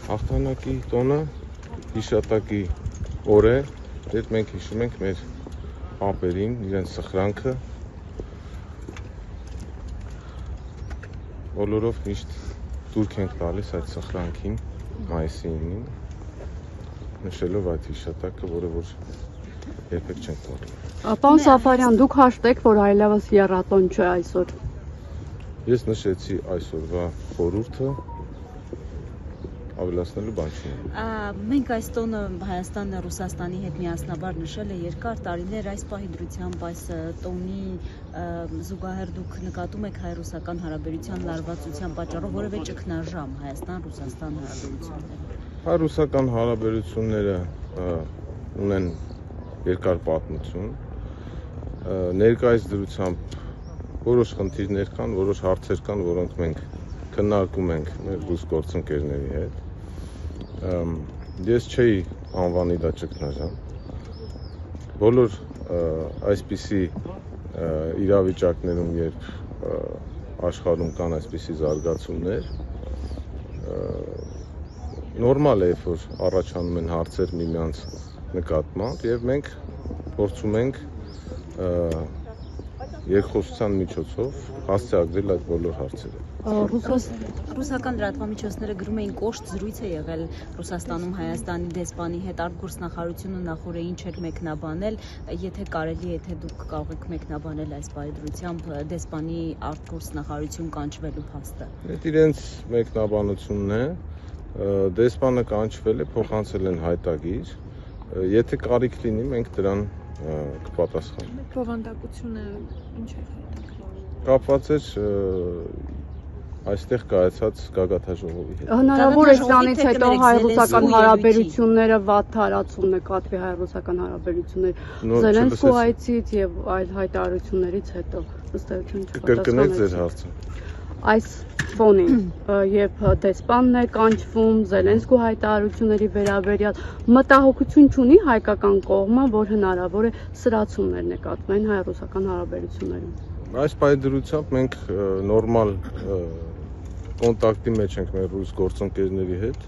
Հաղթանակի տոնը հիշատակի օր է, դեռ մենք հիշում ենք մեր ապերին, իրենց սխրանքը, բոլորով միշտ դուրք ենք տալիս այդ սխրանքին, մայիսի 9-ին, նշելով այդ հիշատակը, որը որ երբեք չենք մոռանա։ Պարոն Սաֆարյան, դուք հաշտ եք, որ այլևս եռատոն չէ այսօր։ Ես նշեցի այսօրվա խորհուրդը, ավելացնելու բան չունեմ։ Մենք այս տոնը Հայաստանը Ռուսաստանի հետ միասնաբար նշել է երկար տարիներ, այս պահի դրությամբ այս տոնի զուգահեռ դուք նկատում եք հայ-ռուսական հարաբերության լարվածության պատճառով որևէ ճգնաժամ Հայաստան-Ռուսաստան հարաբերությունները։ Հայ-ռուսական հարաբերությունները ունեն երկար պատմություն, ներկայիս դրությամբ որոշ խնդիրներ կան, որոշ հարցեր կան, որոնք մենք քննարկում ենք մեր ռուս գործընկերների հետ։ Ես չէի անվանի դա ճգնաժամ։ Բոլոր այսպիսի իրավիճակներում, երբ աշխարհում կան այսպիսի զարգացումներ, նորմալ է, որ առաջանում են հարցեր միմյանց նկատմամբ, եւ մենք փորձում ենք երկխոսության միջոցով հասցեագրել այդ բոլոր հարցերը։ Ռուսական լրատվամիջոցները գրում էին կոշտ զրույց է եղել Ռուսաստանում Հայաստանի դեսպանի հետ, արտգործնախարարությունը նախորդին չէր մեկնաբանել, եթե կարելի է, թե դուք կարող եք մեկնաբանել այս բայդրությամբ դեսպանի արտգործնախարարություն կանչվելու փաստը։ Այդ իրենց մեկնաբանությունն է, դեսպանը կանչվել է, փոխանցել են հայտագիր, եթե կարիք լինի, մենք դրան կպատասխանենք։ Բովանդակությունը ինչ է հետաքրքիր։ Կապված էր այստեղ կայացած գագաթաժողովի հետ։ Հնարավոր է սրանից հետո հայ-ռուսական հարաբերությունները վատ տարածում նկատվի հայ-ռուսական հարաբերություններ Զելենսկու այցից եւ այլ հայտարարություններից հետո ըստ էության կկրկնեք ձեր հարցը։ Այս ֆոնին եւ դեսպանն է կանչվում Զելենսկու հայտարարությունների վերաբերյալ մտահոգություն չունի հայկական կողմը, որ հնարավոր է սրացումներ նկատվեն հայ-ռուսական հարաբերություններում։ Այս պայդրությամբ մենք նորմալ կոնտակտի մեջ ենք մեր ռուս գործընկերների հետ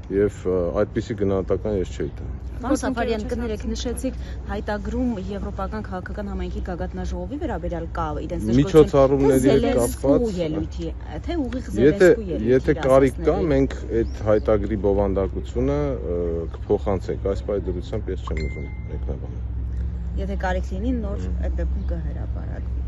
եւ այդպիսի գնահատական ես չէի տա։ Պարոն Սաֆարյան, կներեք, նշեցիք հայտագրում Եվրոպական քաղաքական համայնքի գագաթնաժողովի վերաբերյալ կա իրենց միջոցառումների հետ կապված, թե ուղիղ Զելենսկու ելույթի։ Եթե կարիք կա, մենք այդ հայտագրի բովանդակությունը կփոխանցենք, այս պայդրությամբ ես չեմ ուզում մեկնաբանել։ Եթե կարիք լինի, նոր այդ դեպքում կհրապարակվի։